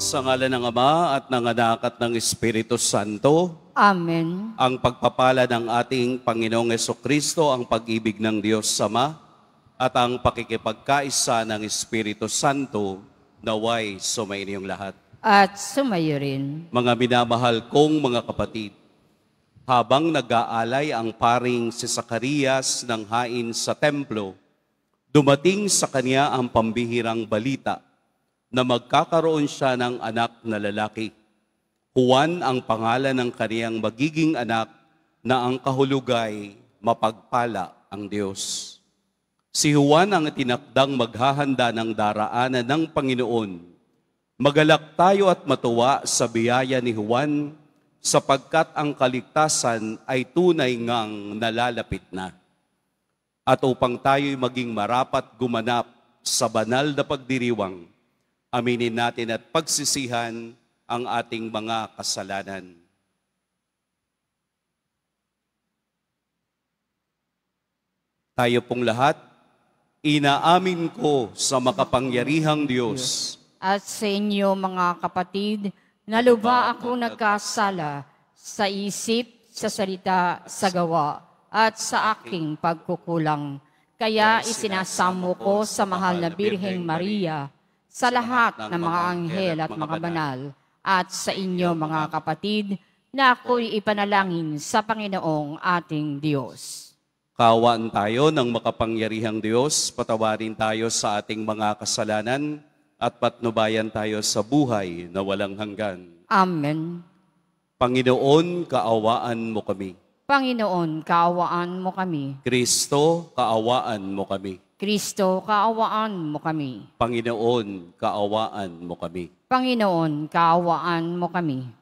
Sa ngalan ng Ama at ng Anak at ng Espiritu Santo, Amen. ang pagpapala ng ating Panginoong Jesucristo, ang pag-ibig ng Diyos Ama, at ang pakikipagkaisa ng Espiritu Santo, naway sumainyong lahat. At sumayo rin. Mga minamahal kong mga kapatid, habang nag-aalay ang paring si Zacarias ng hain sa templo, dumating sa kanya ang pambihirang balita na magkakaroon siya ng anak na lalaki. Juan ang pangalan ng kaniyang magiging anak na ang kahulugay mapagpala ang Diyos. Si Juan ang tinakdang maghahanda ng daraanan ng Panginoon. Magalak tayo at matuwa sa biyaya ni Juan sapagkat ang kaligtasan ay tunay ngang nalalapit na. At upang tayo'y maging marapat gumanap sa banal na pagdiriwang, aminin natin at pagsisihan ang ating mga kasalanan. Tayo pong lahat, inaamin ko sa makapangyarihang Diyos At sa inyo mga kapatid, na lubha ako nagkasala sa isip, sa salita, sa gawa, at sa aking pagkukulang. Kaya isinasamo ko sa mahal na Birheng Maria, sa lahat ng mga anghel at mga banal, at sa inyo mga kapatid, na ako'y ipanalangin sa Panginoong ating Diyos. Kaawaan tayo ng makapangyarihang Diyos, patawarin tayo sa ating mga kasalanan, at patnubayan tayo sa buhay na walang hanggan. Amen. Panginoon, kaawaan mo kami. Panginoon, kaawaan mo kami. Kristo, kaawaan mo kami. Kristo, kaawaan mo kami. Panginoon, kaawaan mo kami. Panginoon, kaawaan mo kami.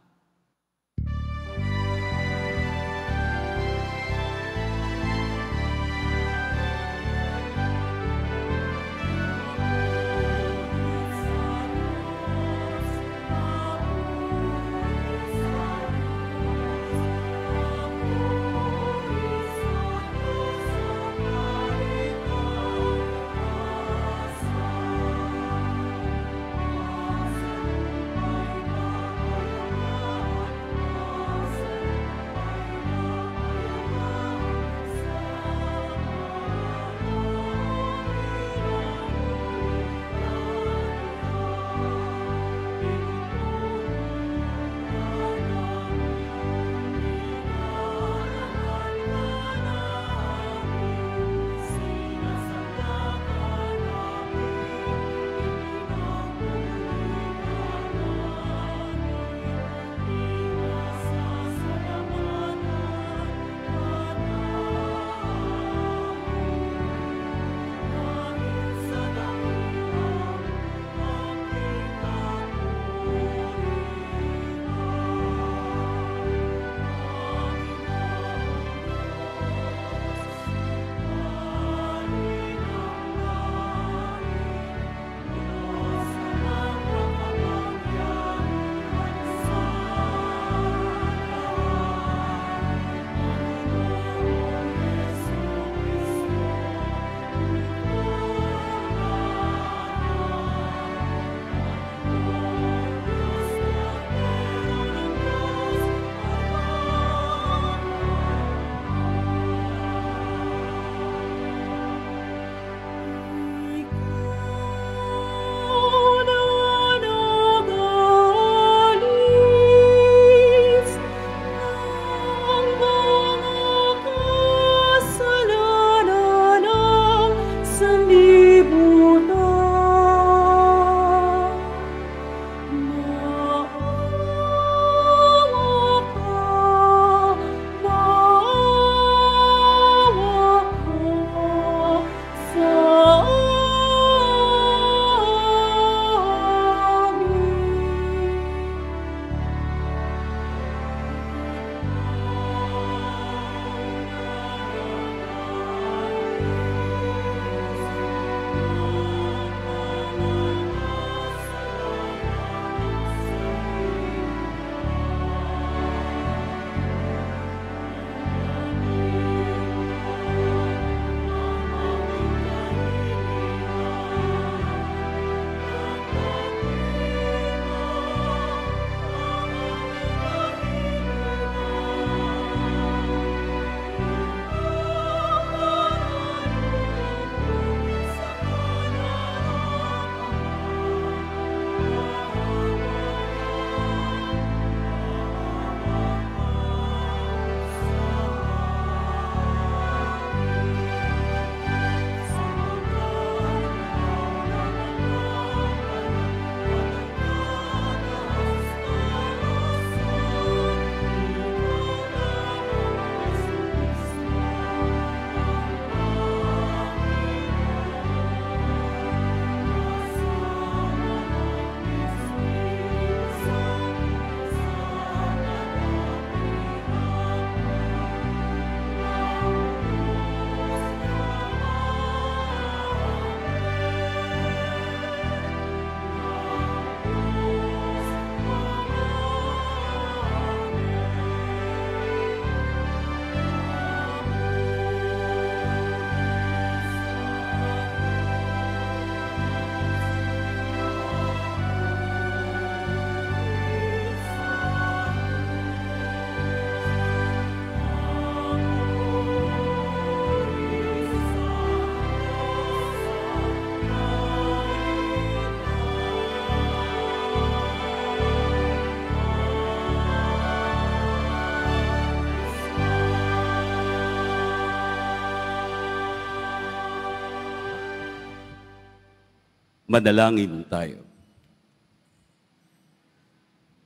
Manalangin tayo.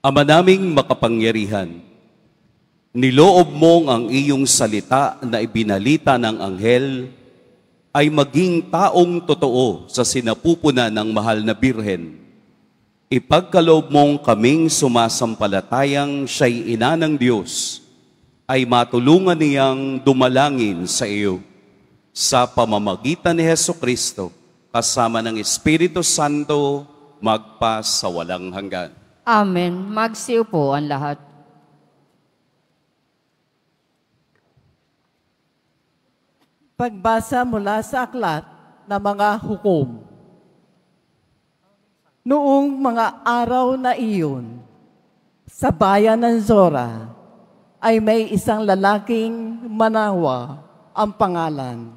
Ama naming makapangyarihan, niloob mong ang iyong salita na ibinalita ng anghel ay maging taong totoo sa sinapupunan ng mahal na Birhen. Ipagkaloob mong kaming sumasampalatayang siya'y ina ng Diyos, ay matulungan niyang dumalangin sa iyo sa pamamagitan ni Hesukristo, kasama ng Espiritu Santo, magpa sa walang hanggan. Amen. Magsiupo ang lahat. Pagbasa mula sa aklat ng mga hukom. Noong mga araw na iyon, sa bayan ng Zora, ay may isang lalaking Manawa ang pangalan,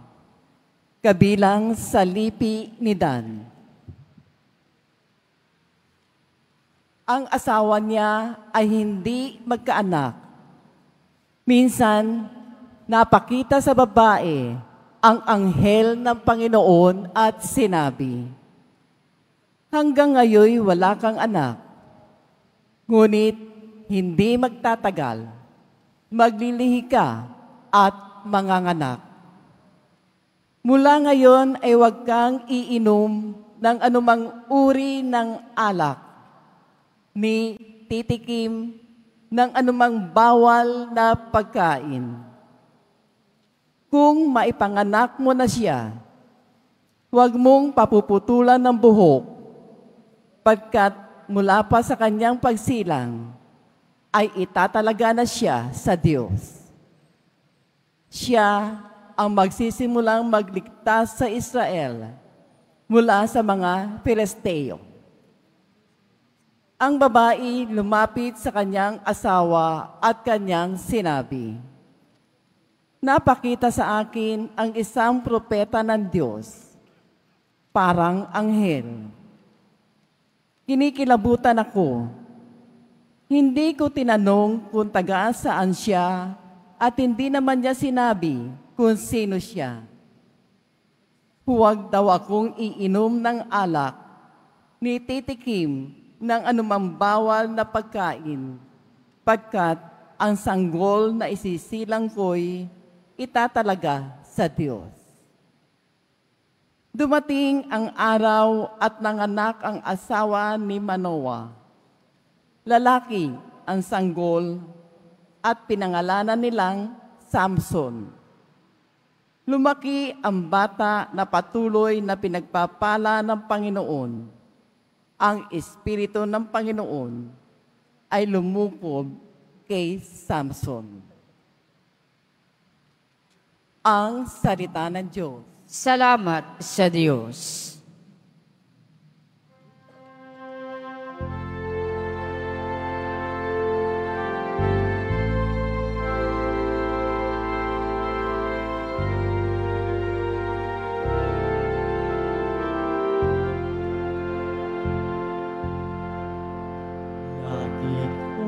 kabilang sa lipi ni Dan. Ang asawa niya ay hindi magkaanak. Minsan, napakita sa babae ang anghel ng Panginoon at sinabi, "Hanggang ngayon wala kang anak, ngunit hindi magtatagal, maglilihi ka at manganganak. Mula ngayon ay huwag kang iinom ng anumang uri ng alak, ni titikim ng anumang bawal na pagkain. Kung maipanganak mo na siya, huwag mong papuputulan ng buhok, pagkat mula pa sa kanyang pagsilang, ay itatalaga na siya sa Diyos. Siya ang magsisimulang magligtas sa Israel mula sa mga Filisteo." Ang babae lumapit sa kanyang asawa at kanyang sinabi, "Napakita sa akin ang isang propeta ng Diyos, parang anghel. Kinikilabutan ako. Hindi ko tinanong kung taga saan siya at hindi naman niya sinabi kung sino siya. Huwag daw akong iinom ng alak, ni titikim ng anumang bawal na pagkain, pagkat ang sanggol na isisilang ko'y itatalaga sa Diyos." Dumating ang araw at nanganak ang asawa ni Manoah. Lalaki ang sanggol at pinangalanan nilang Samson. Lumaki ang bata na patuloy na pinagpapala ng Panginoon. Ang Espiritu ng Panginoon ay lumukob kay Samson. Ang salita ng Diyos. Salamat sa Diyos.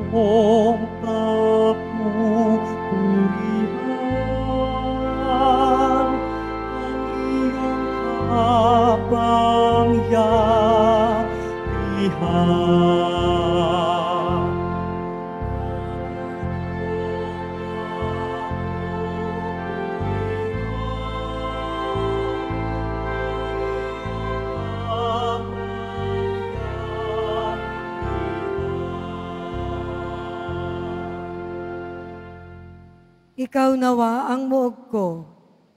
Kung papupurihan ang iyong kapangyarihan. Ikaw nawa ang muog ko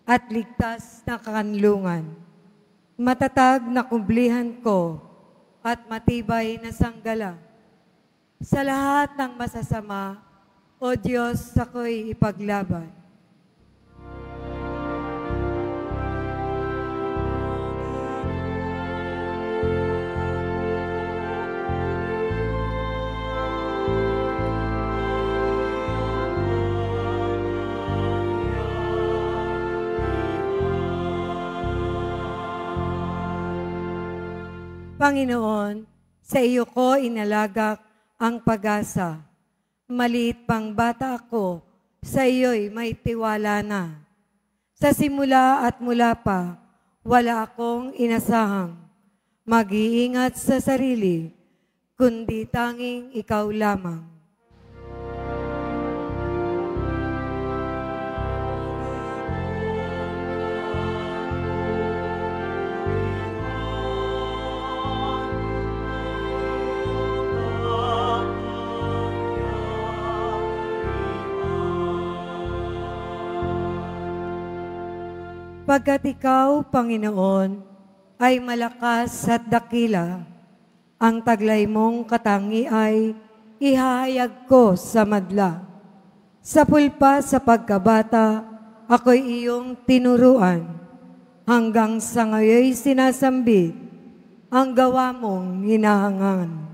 at ligtas na kakanlungan, matatag na kumblihan ko at matibay na sanggala. Sa lahat ng masasama, O Diyos, ako'y ipaglaban. Panginoon, sa iyo ko inalagak ang pag-asa. Maliit pang bata ako, sa iyo'y may tiwala na. Sa simula at mula pa, wala akong inasahang mag-iingat sa sarili, kundi tanging ikaw lamang. Pagkat ikaw, Panginoon, ay malakas at dakila, ang taglay mong katangi ay ihahayag ko sa madla. Sa pulpa sa pagkabata, ako'y iyong tinuruan, hanggang sa ngayoy sinasambit ang gawa mong hinahangan.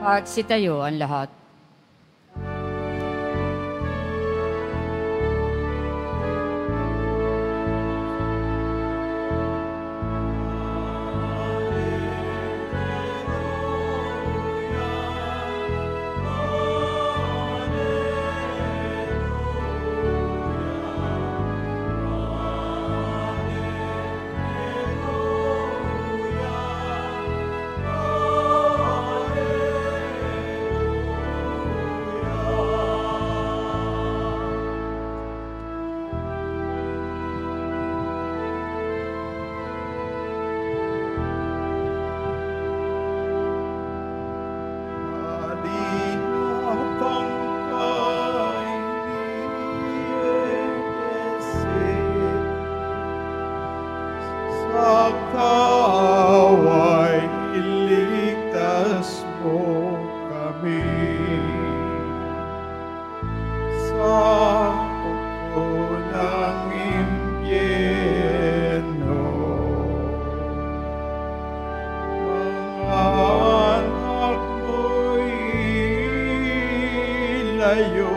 At sitayo ang lahat. Kaaway, iligtas mo kami sa puko ng impyerno. Mga anak mo'y layo.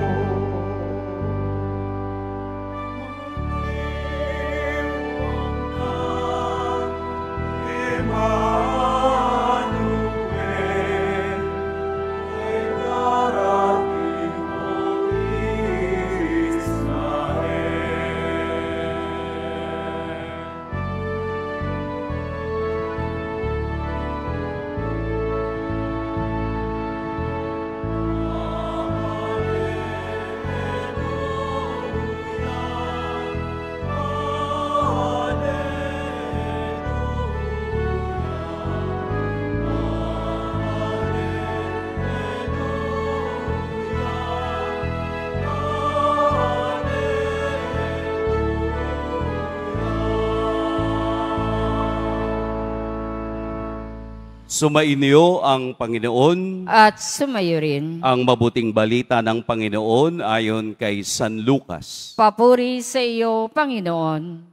Sumainyo ang Panginoon. At sumayo rin. Ang mabuting balita ng Panginoon ayon kay San Lucas. Papuri sa iyo, Panginoon.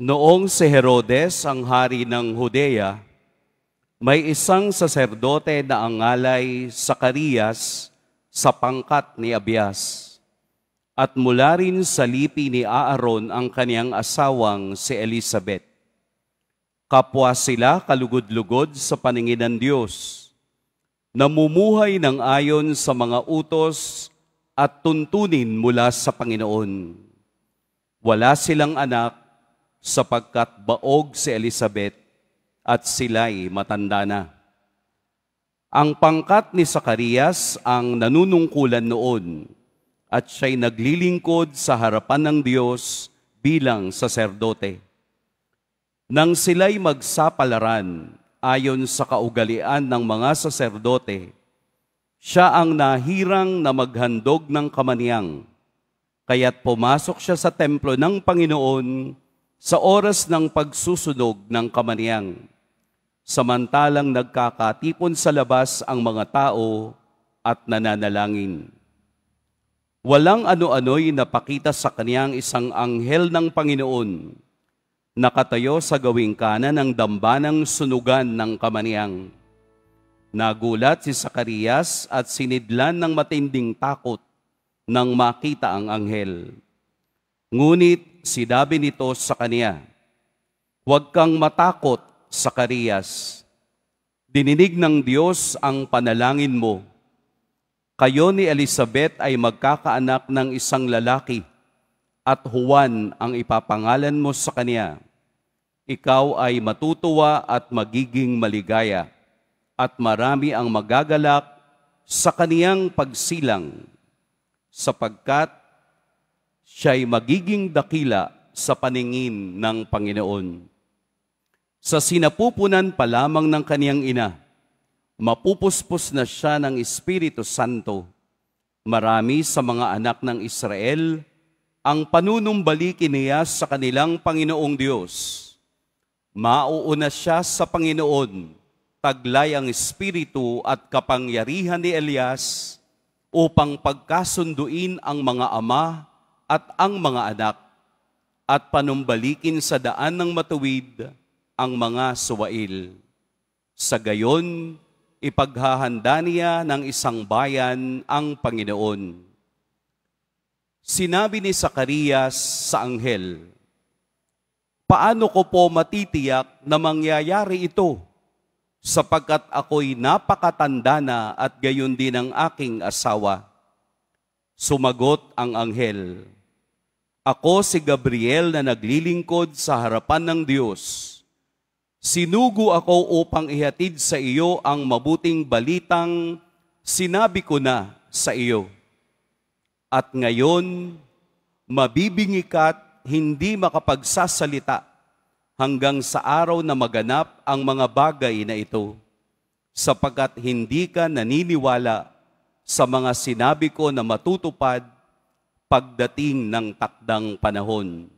Noong si Herodes ang hari ng Judea, may isang saserdote na angalay Zacarias sa pangkat ni Abias. At mula rin sa lipi ni Aaron ang kaniyang asawang si Elizabeth. Kapwa sila kalugod-lugod sa paningin ng Diyos, namumuhay ng ayon sa mga utos at tuntunin mula sa Panginoon. Wala silang anak sapagkat baog si Elizabeth at sila'y matanda na. Ang pangkat ni Zacarias ang nanunungkulan noon at siya'y naglilingkod sa harapan ng Diyos bilang saserdote. Nang sila'y magsapalaran ayon sa kaugalian ng mga saserdote, siya ang nahirang na maghandog ng kamaniyang. Kaya't pumasok siya sa templo ng Panginoon sa oras ng pagsusunog ng kamaniyang. Samantalang nagkakatipon sa labas ang mga tao at nananalangin. Walang ano-ano'y napakita sa kaniyang isang anghel ng Panginoon, nakatayo sa gawing kanan ng dambanang sunugan ng kamaniyang. Nagulat si Zacarias at sinidlan ng matinding takot nang makita ang anghel. Ngunit sinabi nito sa kaniya, "Huwag kang matakot, Zacarias. Dininig ng Diyos ang panalangin mo. Kayo ni Elizabeth ay magkakaanak ng isang lalaki, at Juan ang ipapangalan mo sa kaniya. Ikaw ay matutuwa at magiging maligaya, at marami ang magagalak sa kaniyang pagsilang, sapagkat siya'y magiging dakila sa paningin ng Panginoon. Sa sinapupunan pa lamang ng kaniyang ina, mapupuspos na siya ng Espiritu Santo. Marami sa mga anak ng Israel ang panunumbalikin niya sa kanilang Panginoong Diyos. Mauuna siya sa Panginoon, taglay ang Espiritu at kapangyarihan ni Elias, upang pagkasunduin ang mga ama at ang mga anak, at panumbalikin sa daan ng matuwid ang mga suwail. Sa gayon, ipaghahanda niya ng isang bayan ang Panginoon." Sinabi ni Zacarias sa anghel, "Paano ko po matitiyak na mangyayari ito, sapagkat ako'y napakatanda na at gayon din ang aking asawa?" Sumagot ang anghel, "Ako si Gabriel na naglilingkod sa harapan ng Diyos. Sinugo ako upang ihatid sa iyo ang mabuting balitang sinabi ko na sa iyo. At ngayon, mabibingi ka't hindi makapagsasalita hanggang sa araw na maganap ang mga bagay na ito, sapagkat hindi ka naniniwala sa mga sinabi ko na matutupad pagdating ng takdang panahon."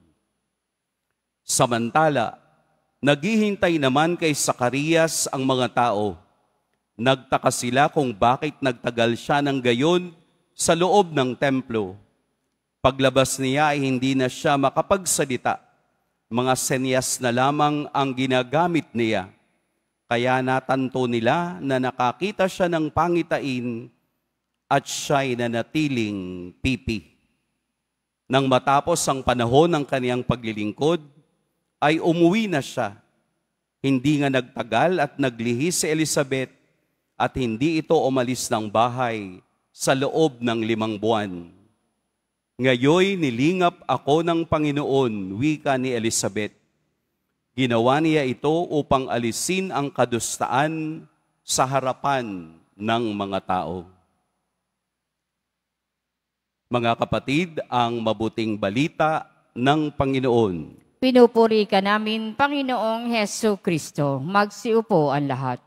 Samantala, naghihintay naman kay Zacarias ang mga tao. Nagtaka sila kung bakit nagtagal siya ng gayon sa loob ng templo. Paglabas niya ay hindi na siya makapagsalita. Mga senyas na lamang ang ginagamit niya. Kaya natanto nila na nakakita siya ng pangitain at siya'y nanatiling pipi. Nang matapos ang panahon ng kaniyang paglilingkod, ay umuwi na siya. Hindi nga nagtagal at naglihi si Elizabeth, at hindi ito umalis ng bahay sa loob ng 5 buwan. "Ngayoy nilingap ako ng Panginoon," wika ni Elizabeth. Ginawa niya ito upang alisin ang kadustaan sa harapan ng mga tao. Mga kapatid, ang mabuting balita ng Panginoon. Pinupuri ka namin, Panginoong Hesu Kristo. Magsiupo ang lahat.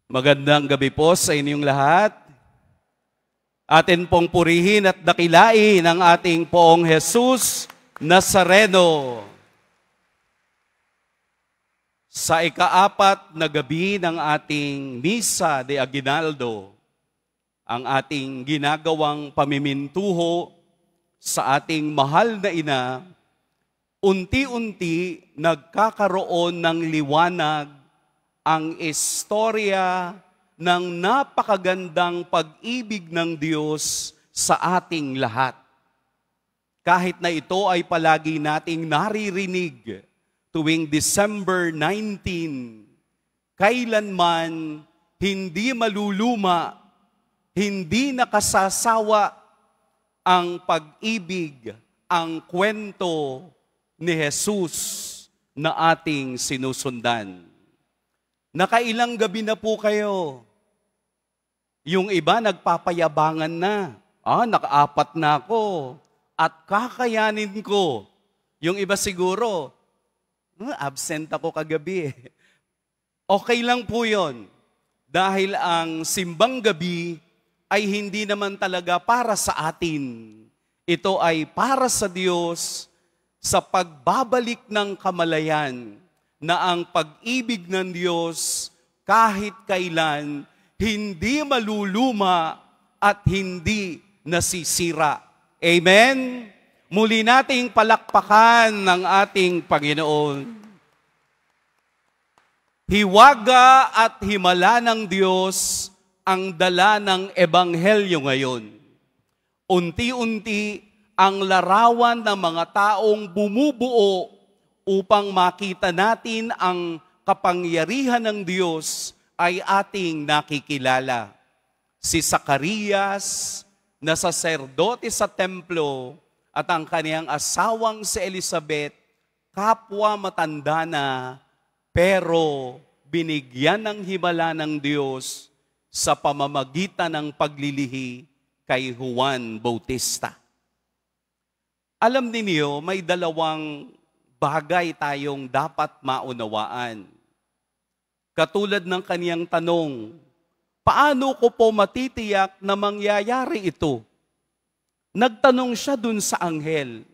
Magandang gabi po sa inyong lahat. Atin pong purihin at dakilain ang ating Poong Jesus Nazareno. Sa ika-4 na gabi ng ating Misa de Aguinaldo, ang ating ginagawang pamimintuho sa ating mahal na ina, unti-unti nagkakaroon ng liwanag ang istorya ng napakagandang pag-ibig ng Diyos sa ating lahat. Kahit na ito ay palagi nating naririnig tuwing December 19, kailanman hindi maluluma, hindi nakasasawa ang pag-ibig, ang kwento ni Jesus na ating sinusundan. Nakailang gabi na po kayo. Yung iba nagpapayabangan na. Naka-4 na ako. At kakayanin ko. Yung iba siguro, absent ako kagabi. Okay lang po yun. Dahil ang simbang gabi ay hindi naman talaga para sa atin. Ito ay para sa Diyos sa pagbabalik ng kamalayan na ang pag-ibig ng Diyos kahit kailan hindi maluluma at hindi nasisira. Amen? Muli nating palakpakan ng ating Panginoon. Hiwaga at himala ng Diyos ang dala ng Ebanghelyo ngayon. Unti-unti ang larawan ng mga taong bumubuo upang makita natin ang kapangyarihan ng Diyos ay ating nakikilala. Si Zacarias na saserdote sa templo at ang kaniyang asawang si Elizabeth, kapwa matanda na, pero binigyan ng himala ng Diyos sa pamamagitan ng paglilihi kay Juan Bautista. Alam ninyo, may dalawang bagay tayong dapat maunawaan. Katulad ng kaniyang tanong, paano ko po matitiyak na mangyayari ito? Nagtanong siya dun sa anghel,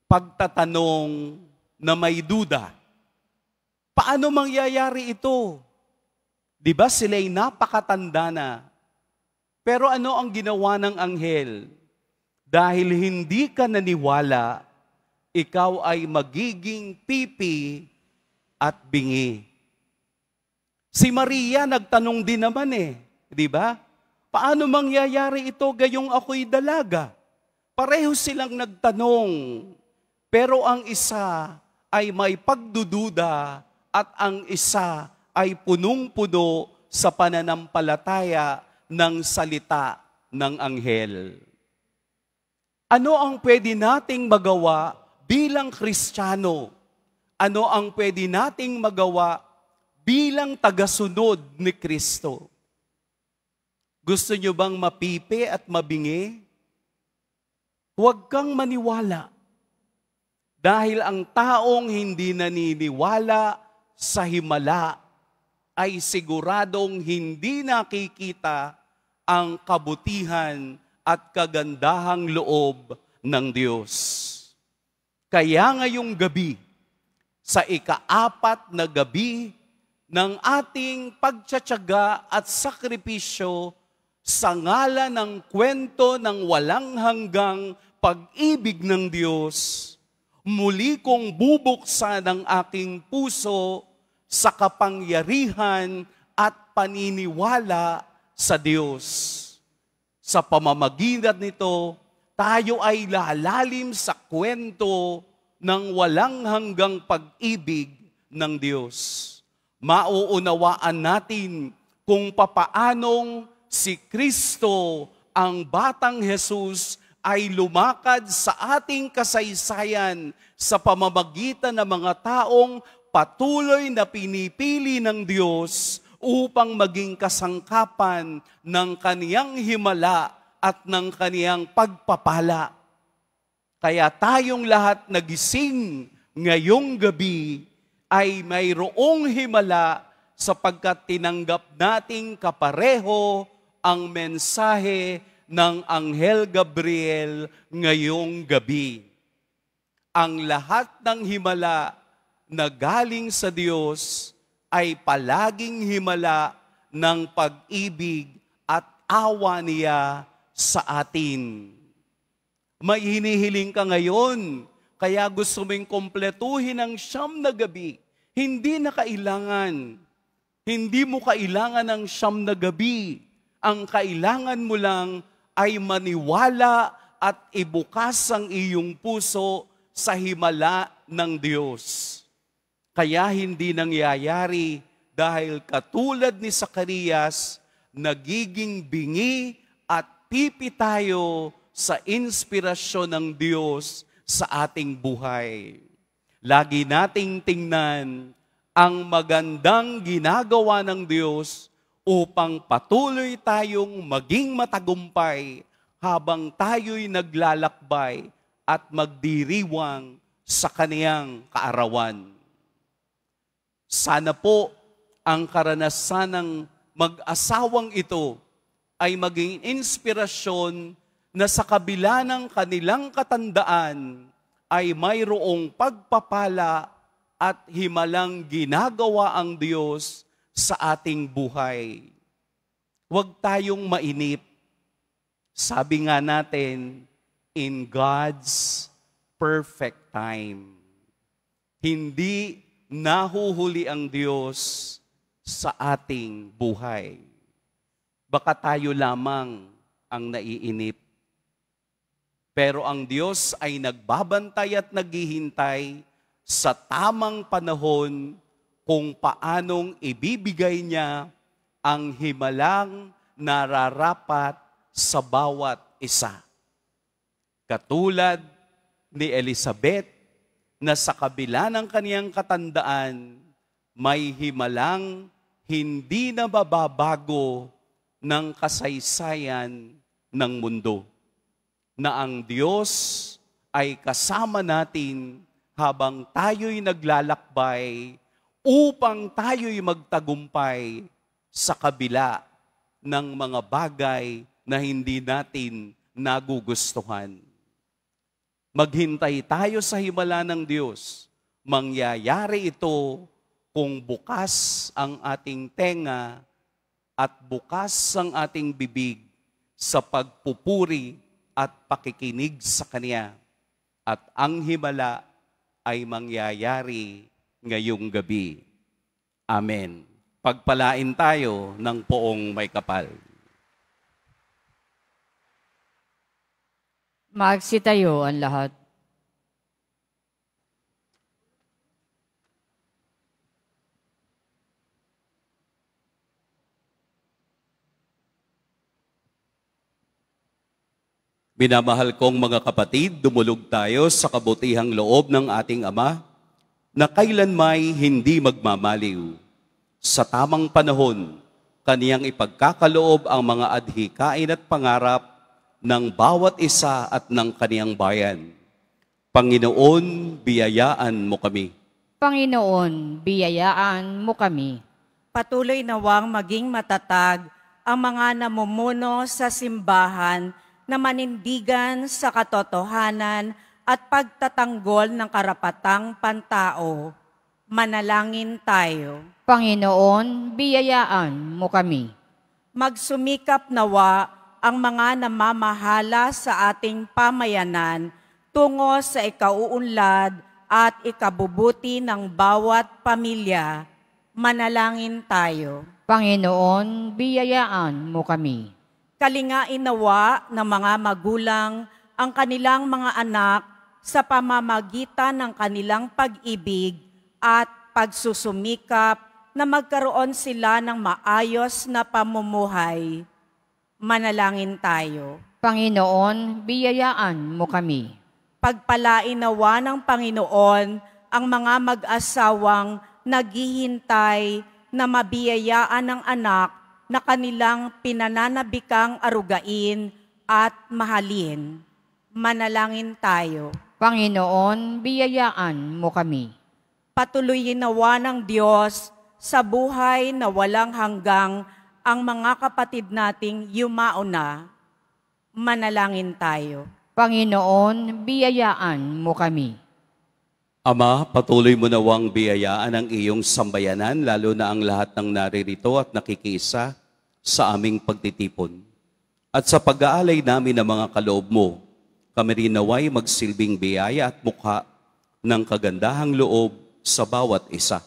pagtatanong na may duda. Paano mangyayari ito? Di ba sila'y napakatanda na? Pero ano ang ginawa ng anghel? Dahil hindi ka naniwala, ikaw ay magiging pipi at bingi. Si Maria nagtanong din naman di ba? Paano mangyayari ito gayong ako'y dalaga? Pareho silang nagtanong, pero ang isa ay may pagdududa at ang isa ay punong-puno sa pananampalataya ng salita ng anghel. Ano ang pwede nating magawa bilang Kristiyano? Ano ang pwede nating magawa bilang tagasunod ni Kristo? Gusto nyo bang mapipi at mabingi? Huwag kang maniwala. Dahil ang taong hindi naniniwala sa himala ay siguradong hindi nakikita ang kabutihan at kagandahang loob ng Diyos. Kaya ngayong gabi, sa ika-4 na gabi ng ating pagtsatsaga at sakripisyo sa ngalan ng kwento ng walang hanggang pag-ibig ng Diyos, muli kong bubuksan ang aking puso sa kapangyarihan at paniniwala sa Diyos. Sa pamamagitan nito, tayo ay lalalim sa kwento ng walang hanggang pag-ibig ng Diyos. Mauunawaan natin kung papaanong si Kristo, ang batang Jesus, ay lumakad sa ating kasaysayan sa pamamagitan ng mga taong patuloy na pinipili ng Diyos upang maging kasangkapan ng kaniyang himala at ng kaniyang pagpapala. Kaya tayong lahat nagising ngayong gabi ay mayroong himala sapagkat tinanggap nating kapareho ang mensahe ng Anghel Gabriel ngayong gabi. Ang lahat ng himala na galing sa Diyos ay palaging himala ng pag-ibig at awa niya sa atin. May hinihiling ka ngayon, kaya gusto mong kompletuhin ang 9 na gabi. Hindi na kailangan. Hindi mo kailangan ng 9 na gabi. Ang kailangan mo lang ay maniwala at ibukas ang iyong puso sa himala ng Diyos. Kaya hindi nangyayari dahil katulad ni Zacarias, nagiging bingi at pipi tayo sa inspirasyon ng Diyos sa ating buhay. Lagi nating tingnan ang magandang ginagawa ng Diyos upang patuloy tayong maging matagumpay habang tayo'y naglalakbay at magdiriwang sa kaniyang kaarawan. Sana po ang karanasan ng mag-asawang ito ay maging inspirasyon na sa kabila ng kanilang katandaan ay mayroong pagpapala at himalang ginagawa ang Diyos sa ating buhay. Huwag tayong mainip. Sabi nga natin, in God's perfect time. Hindi nahuhuli ang Diyos sa ating buhay. Baka tayo lamang ang naiinip. Pero ang Diyos ay nagbabantay at naghihintay sa tamang panahon kung paanong ibibigay niya ang himalang nararapat sa bawat isa. Katulad ni Elizabeth na sa kabila ng kaniyang katandaan, may himalang hindi na mababago ng kasaysayan ng mundo. Na ang Diyos ay kasama natin habang tayo'y naglalakbay upang tayo'y magtagumpay sa kabila ng mga bagay na hindi natin nagugustuhan. Maghintay tayo sa himala ng Diyos. Mangyayari ito kung bukas ang ating tenga at bukas ang ating bibig sa pagpupuri at pakikinig sa Kanya. At ang himala ay mangyayari ngayong gabi. Amen. Pagpalain tayo ng poong may kapal. Magsitayo ang lahat. Minamahal kong mga kapatid, dumulog tayo sa kabutihang loob ng ating Ama na kailanmay hindi magmamaliw. Sa tamang panahon, Kaniyang ipagkakaloob ang mga adhikain at pangarap ng bawat isa at ng kaniyang bayan. Panginoon, biyayaan mo kami. Panginoon, biyayaan mo kami. Patuloy nawang maging matatag ang mga namumuno sa simbahan na manindigan sa katotohanan at pagtatanggol ng karapatang pantao. Manalangin tayo. Panginoon, biyayaan mo kami. Magsumikap nawa ang mga namamahala sa ating pamayanan tungo sa ikauunlad at ikabubuti ng bawat pamilya. Manalangin tayo. Panginoon, biyayaan mo kami. Kalingain nawa ng mga magulang ang kanilang mga anak sa pamamagitan ng kanilang pag-ibig at pagsusumikap na magkaroon sila ng maayos na pamumuhay. Manalangin tayo. Panginoon, biyayaan mo kami. Pagpalain nawa ng Panginoon ang mga mag-asawang naghihintay na mabiyayaan ng anak na kanilang pinananabikang arugain at mahalin. Manalangin tayo. Panginoon, biyayaan mo kami. Patuloyin nawa ng Diyos sa buhay na walang hanggang ang mga kapatid nating yumauna. Manalangin tayo. Panginoon, biyayaan mo kami. Ama, patuloy mo nawang biyayaan ang iyong sambayanan, lalo na ang lahat ng naririto at nakikiisa sa aming pagtitipon. At sa pag-aalay namin ng mga kaloob mo, kami rin naway magsilbing biyaya at mukha ng kagandahang loob sa bawat isa.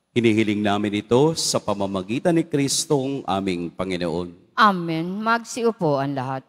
Hinihiling namin ito sa pamamagitan ni Kristong aming Panginoon. Amen. Magsiupo ang lahat.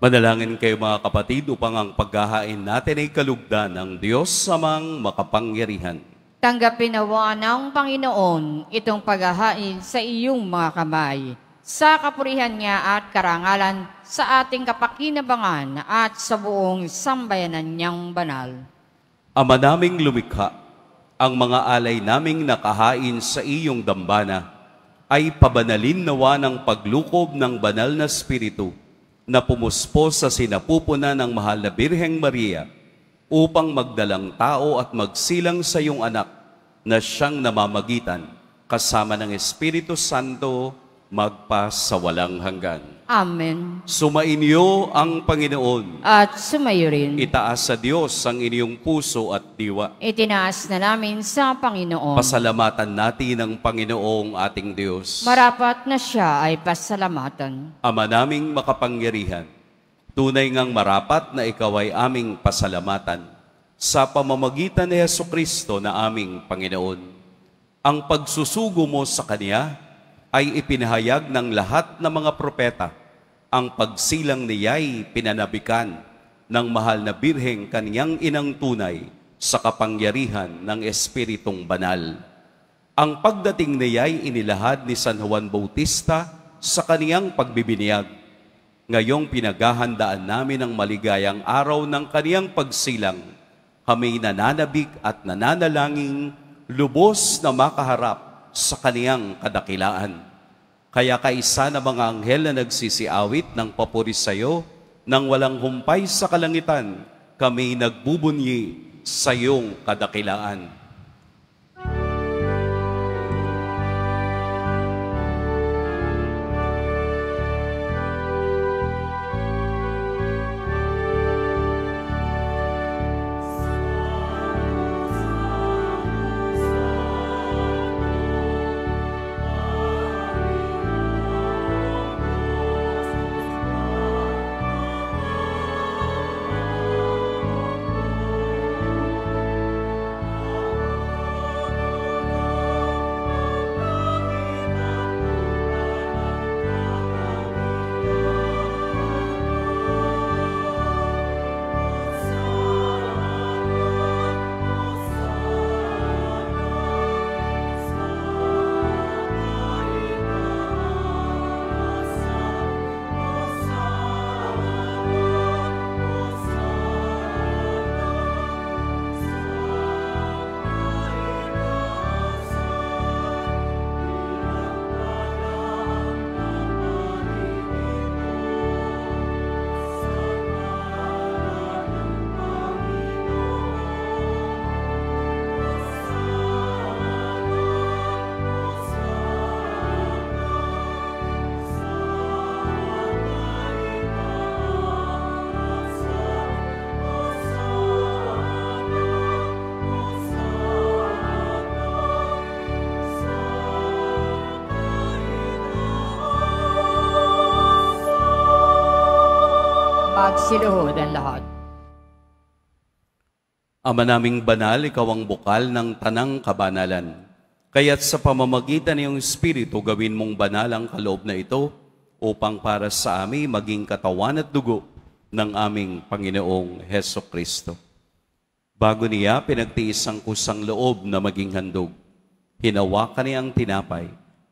Manalangin kayo mga kapatid upang ang paghahain natin ay kalugdan ng Diyos Amang makapangyarihan. Tanggapin nawa ng Panginoon itong paghahain sa iyong mga kamay, sa kapurihan niya at karangalan sa ating kapakinabangan at sa buong sambayanan niyang banal. Ama naming lumikha, ang mga alay naming nakahain sa iyong dambana ay pabanalin nawa ng paglukob ng banal na Espiritu na pumuspo sa sinapupunan ng mahal na Birheng Maria upang magdalang tao at magsilang sa iyong anak na siyang namamagitan kasama ng Espiritu Santo magpa sa walang hanggan. Amen. Sumainyo ang Panginoon. At sumayo rin. Itaas sa Diyos ang inyong puso at diwa. Itinaas na namin sa Panginoon. Pasalamatan natin ang Panginoong ating Diyos. Marapat na siya ay pasalamatan. Ama naming makapangyarihan, tunay ngang marapat na ikaw ay aming pasalamatan sa pamamagitan ni Jesucristo na aming Panginoon. Ang pagsusugo mo sa Kanya ay ipinahayag ng lahat ng mga propeta. Ang pagsilang niya'y pinanabikan ng mahal na Birheng kaniyang inang tunay sa kapangyarihan ng Espiritong Banal. Ang pagdating niya'y inilahad ni San Juan Bautista sa kaniyang pagbibiniyag. Ngayong pinaghahandaan namin ang maligayang araw ng kaniyang pagsilang, kami nananabik at nananalangin lubos na makaharap sa kaniyang kadakilaan. Kaya kaisa na mga anghel na nagsisiawit ng papuri sa iyo, nang walang humpay sa kalangitan, kami nagbubunyi sa iyong kadakilaan. Magsiluhod ang lahat. Ama naming banal, ikaw ang bukal ng tanang kabanalan. Kaya't sa pamamagitan ng iyong Espiritu, gawin mong banal ang kaloob na ito upang para sa amin maging katawan at dugo ng aming Panginoong Heso Kristo. Bago niya pinagtiis ang kusang loob na maging handog, hinawakan niya ang tinapay,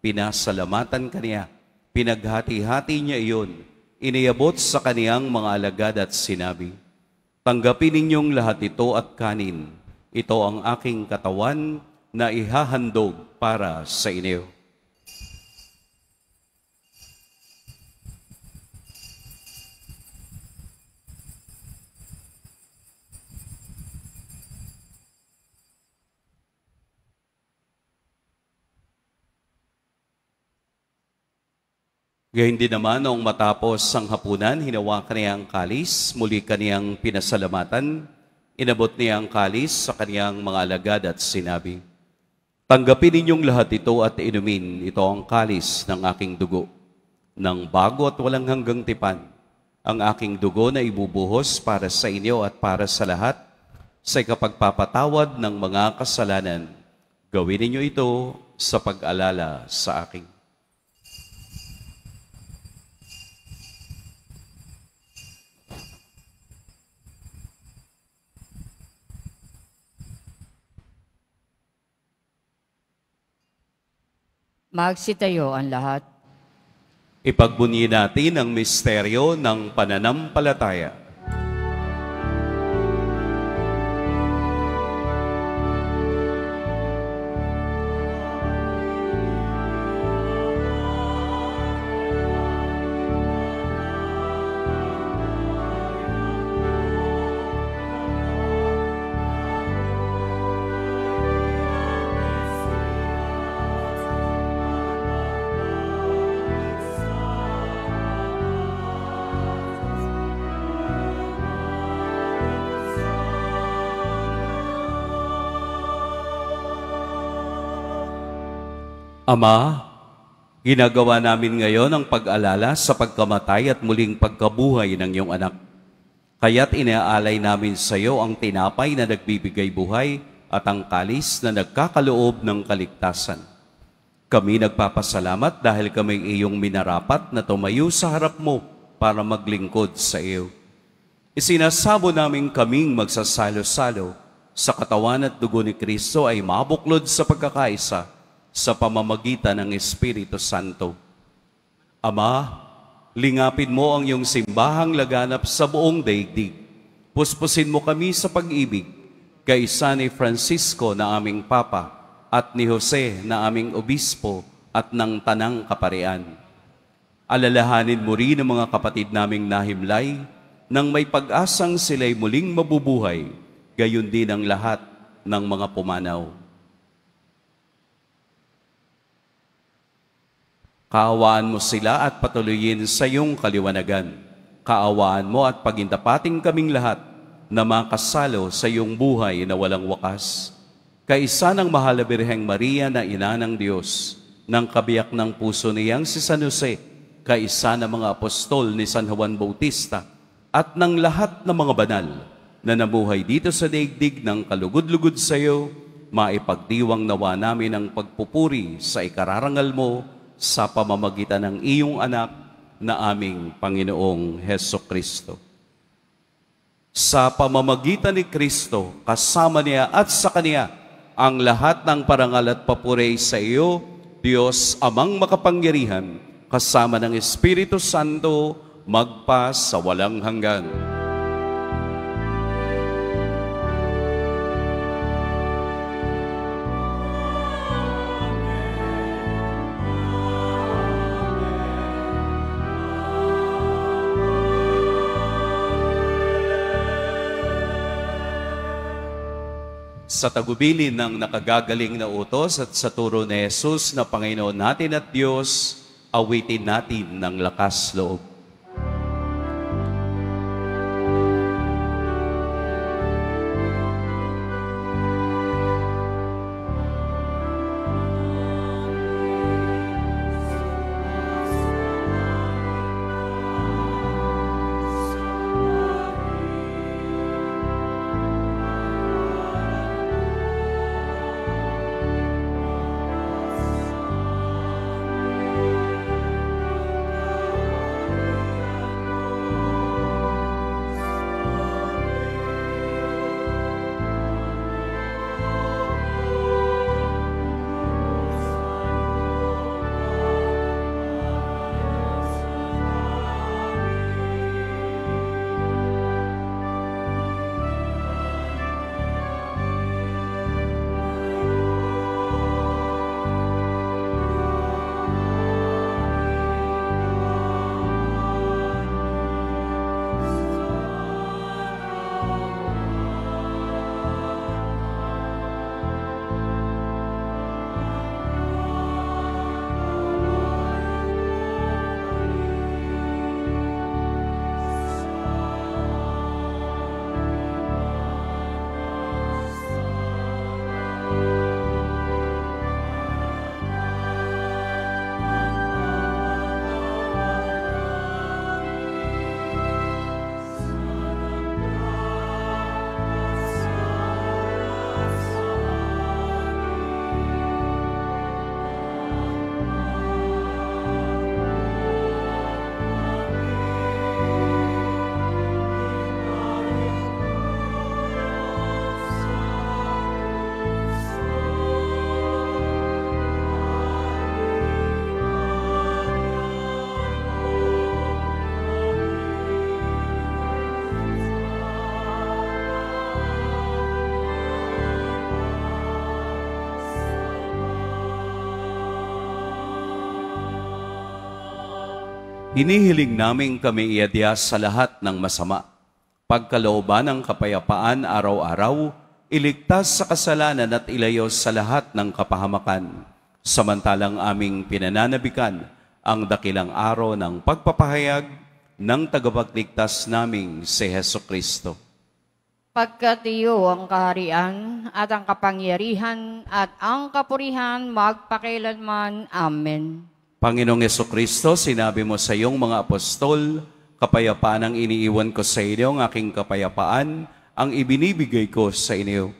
pinasalamatan kaniya, pinaghati-hati niya iyon, iniabot sa kaniyang mga alagad at sinabi, "Tanggapin ninyong lahat ito at kanin. Ito ang aking katawan na ihahandog para sa inyo." Gayun din naman, noong matapos ang hapunan, hinawakan niya ang kalis, muli kaniyang pinasalamatan, inabot niya ang kalis sa kaniyang mga alagad at sinabi, "Tanggapin ninyong lahat ito at inumin, ito ang kalis ng aking dugo, ng bago at walang hanggang tipan, ang aking dugo na ibubuhos para sa inyo at para sa lahat, sa ikapagpapatawad ng mga kasalanan. Gawin ninyo ito sa pag-alala sa akin." Magsitayo ang lahat. Ipagbunyi natin ang misteryo ng pananampalataya. Ama, ginagawa namin ngayon ang pag-alala sa pagkamatay at muling pagkabuhay ng iyong anak. Kaya't inaalay namin sa iyo ang tinapay na nagbibigay buhay at ang kalis na nagkakaloob ng kaligtasan. Kami nagpapasalamat dahil kami iyong minarapat na tumayo sa harap mo para maglingkod sa iyo. Isinasabo namin kaming magsasalo-salo sa katawan at dugo ni Kristo ay mabuklod sa pagkakaisa sa pamamagitan ng Espiritu Santo. Ama, lingapin mo ang iyong simbahang laganap sa buong daigdig. Puspusin mo kami sa pag-ibig, kaisa ni Francisco na aming Papa at ni Jose na aming Obispo at ng Tanang Kaparian. Alalahanin mo rin ang mga kapatid naming nahimlay nang may pag-asang sila'y muling mabubuhay, gayon din ang lahat ng mga pumanaw. Kaawaan mo sila at patuloyin sa iyong kaliwanagan. Kaawaan mo at pagintapating kaming lahat na makasalo sa iyong buhay na walang wakas. Kaisa ng mahal na Birheng Maria na ina ng Diyos, ng kabiyak ng puso niyang si San Jose, kaisa ng mga apostol ni San Juan Bautista, at ng lahat ng mga banal na namuhay dito sa daigdig ng kalugod-lugod sa iyo, maipagdiwang nawa namin ang pagpupuri sa ikararangal mo sa pamamagitan ng iyong anak na aming Panginoong Hesukristo. Sa pamamagitan ni Kristo, kasama niya at sa Kanya, ang lahat ng parangal at papuri sa iyo, Diyos Amang makapangyarihan, kasama ng Espiritu Santo, magpa sa walang hanggan. Sa tagubilin ng nakagagaling na utos at sa turo ni Jesus na Panginoon natin at Diyos, awitin natin ng lakas loob. Hinihiling namin kami iadya sa lahat ng masama. Pagkalooban ng kapayapaan araw-araw, iligtas sa kasalanan at ilayo sa lahat ng kapahamakan. Samantalang aming pinananabikan ang dakilang araw ng pagpapahayag ng tagapagligtas naming si Heso Kristo. Pagkat iyo ang kaharian at ang kapangyarihan at ang kapurihan magpakailanman. Amen. Panginoong Jesucristo, sinabi mo sa iyong mga apostol, kapayapaan ang iniiwan ko sa inyo, ang aking kapayapaan ang ibinibigay ko sa inyo.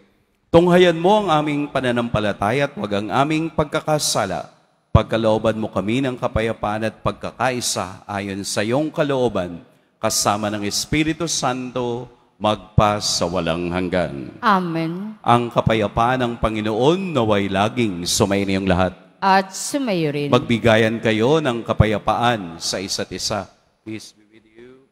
Tunghayan mo ang aming pananampalataya at wag ang aming pagkakasala. Pagkalooban mo kami ng kapayapaan at pagkakaisa ayon sa iyong kalooban, kasama ng Espiritu Santo, magpa sa walang hanggan. Amen. Ang kapayapaan ng Panginoon naway laging sumainiyong lahat. At sumayo rin. Magbigayan kayo ng kapayapaan sa isa't isa. Peace be with you.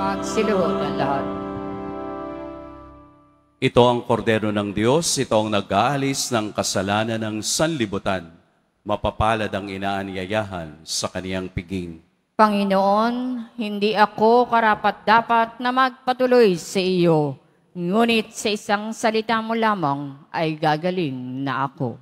Magsiluwag ang lahat. Ito ang kordero ng Diyos, ito ang nag-aalis ng kasalanan ng sanlibutan. Mapapalad ang inaanyayahan sa kaniyang piging. Panginoon, hindi ako karapat-dapat na magpatuloy sa iyo, ngunit sa isang salita mo lamang ay gagaling na ako.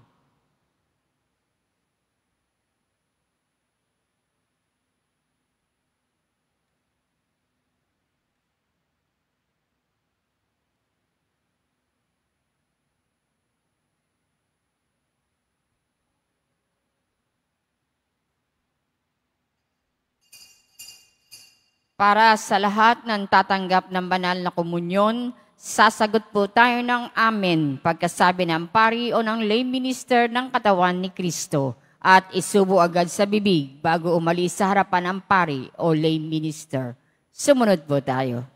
Para sa lahat ng tatanggap ng banal na komunyon, sasagot po tayo ng amen pagkasabi ng pari o ng lay minister ng katawan ni Kristo at isubo agad sa bibig bago umalis sa harapan ng pari o lay minister. Sumunod po tayo.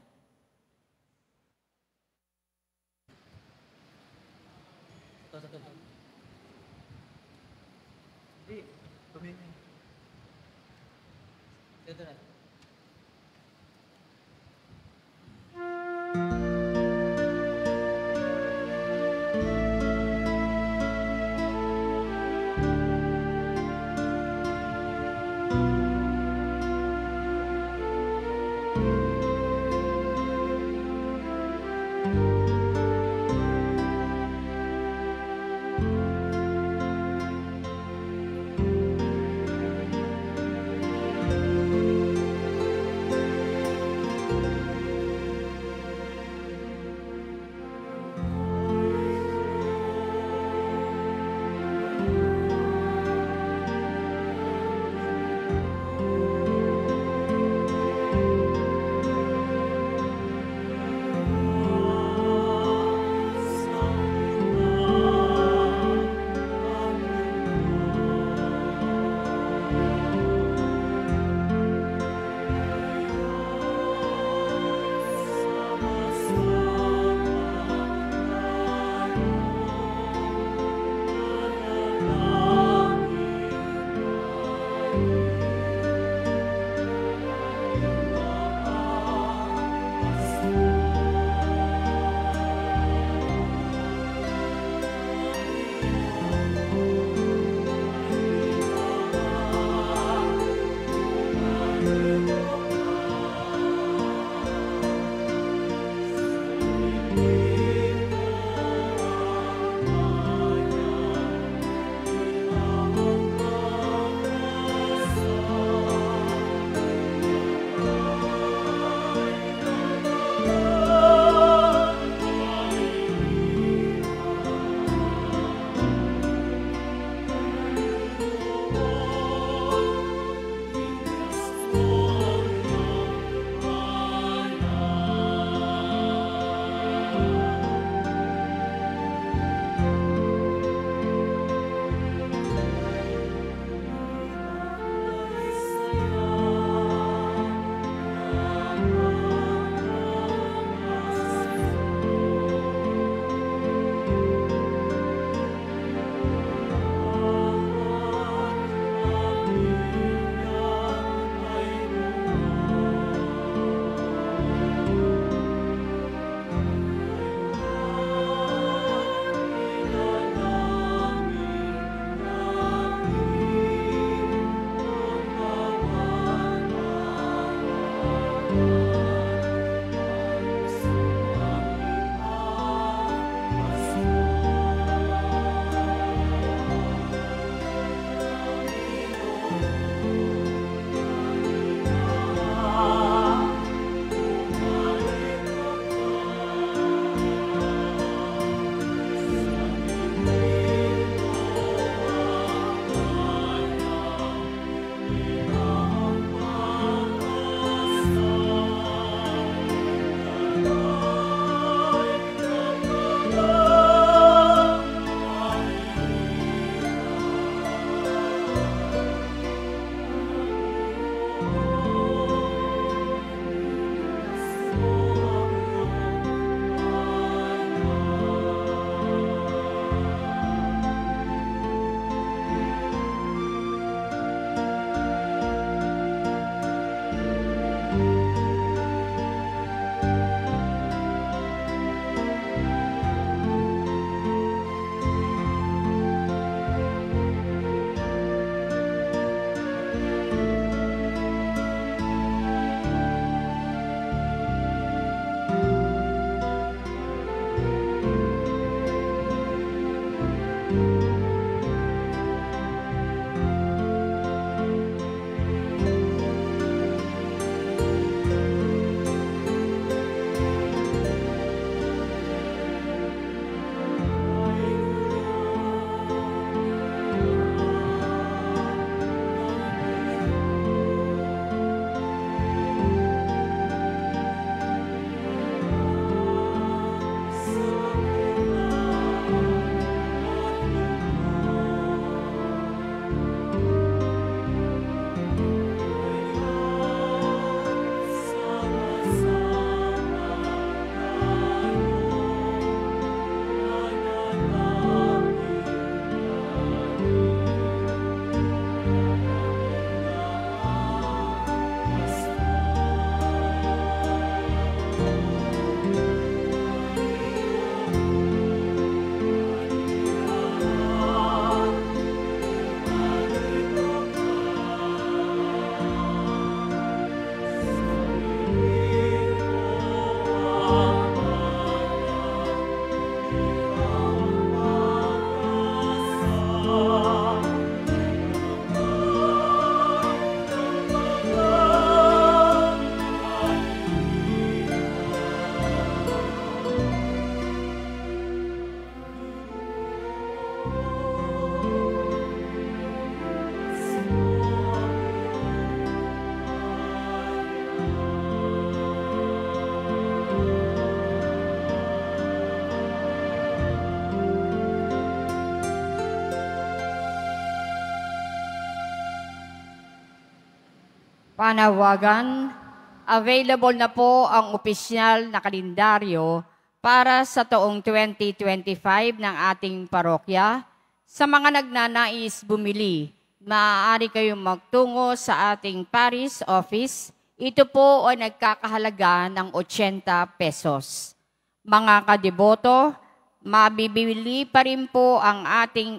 Panawagan, available na po ang opisyal na kalendaryo para sa taong 2025 ng ating parokya. Sa mga nagnanais bumili, maaari kayong magtungo sa ating parish office. Ito po ay nagkakahalaga ng 80 pesos. Mga kadeboto, mabibili pa rin po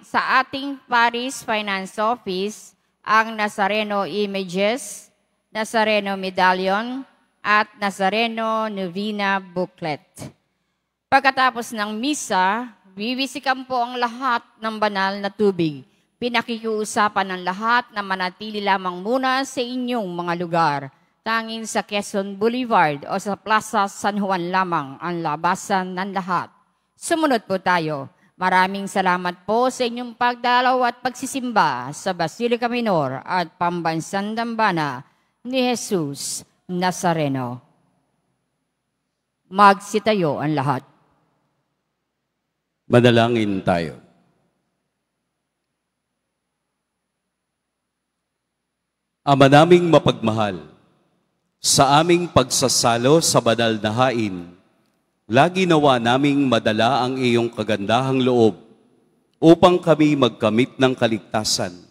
sa ating parish finance office ang Nazareno Images, Nazareno Medallion, at Nazareno Novena Booklet. Pagkatapos ng misa, wiwisikan po ang lahat ng banal na tubig. Pinakikiusapan ng lahat na manatili lamang muna sa inyong mga lugar. Tanging sa Quezon Boulevard o sa Plaza San Juan lamang ang labasan ng lahat. Sumunod po tayo. Maraming salamat po sa inyong pagdalaw at pagsisimba sa Basilica Minor at Pambansang Dambana ni Jesus Nazareno. Magsitayo ang lahat. Manalangin tayo. Ama naming mapagmahal, sa aming pagsasalo sa banal na hain, lagi nawa naming madala ang iyong kagandahang loob upang kami magkamit ng kaligtasan,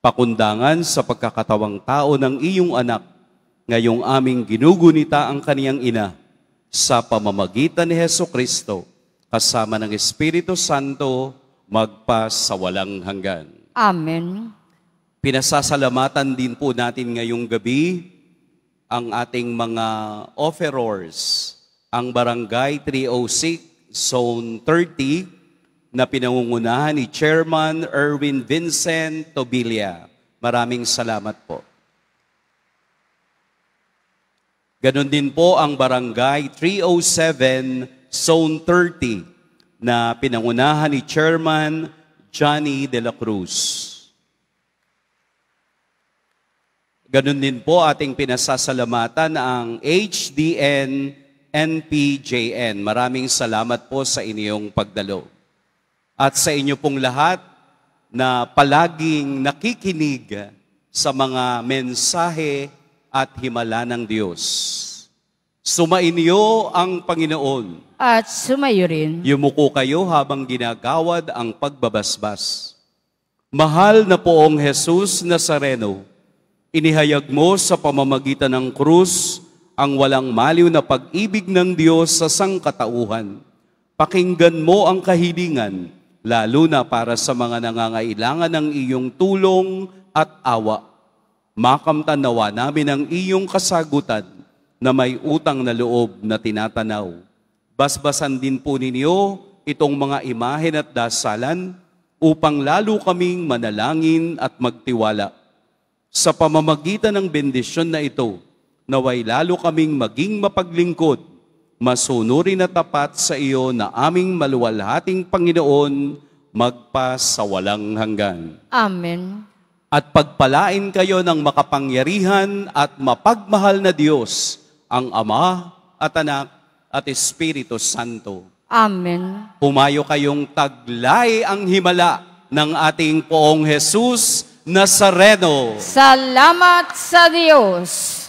pakundangan sa pagkakatawang tao ng iyong anak, ngayong aming ginugunita ang kaniyang ina sa pamamagitan ni Hesukristo, kasama ng Espiritu Santo, magpa sa walang hanggan. Amen. Pinasasalamatan din po natin ngayong gabi ang ating mga offerors, ang Barangay 306, Zone 30, na pinangungunahan ni Chairman Erwin Vincent Tobilla. Maraming salamat po. Ganon din po ang Barangay 307, Zone 30, na pinangunahan ni Chairman Johnny De La Cruz. Ganon din po ating pinasasalamatan ang HDN NPJN. Maraming salamat po sa inyong pagdalo. At sa inyo pong lahat na palaging nakikinig sa mga mensahe at himala ng Diyos. Sumainyo ang Panginoon. At sumayo rin. Yumuko kayo habang ginagawad ang pagbabasbas. Mahal na poong Jesus Nazareno, inihayag mo sa pamamagitan ng krus ang walang maliw na pag-ibig ng Diyos sa sangkatauhan. Pakinggan mo ang kahilingan, lalo na para sa mga nangangailangan ng iyong tulong at awa. Makamtan nawa namin ang iyong kasagutan na may utang na loob na tinatanaw. Basbasan din po ninyo itong mga imahen at dasalan upang lalo kaming manalangin at magtiwala. Sa pamamagitan ng bendisyon na ito, naway lalo kaming maging mapaglingkod, masunurin at tapat sa iyo na aming maluwalhating Panginoon, magpa sa walang hanggan. Amen. At pagpalain kayo ng makapangyarihan at mapagmahal na Diyos, ang Ama at Anak at Espiritu Santo. Amen. Humayo kayong taglay ang himala ng ating poong Jesus Nazareno. Salamat sa Diyos.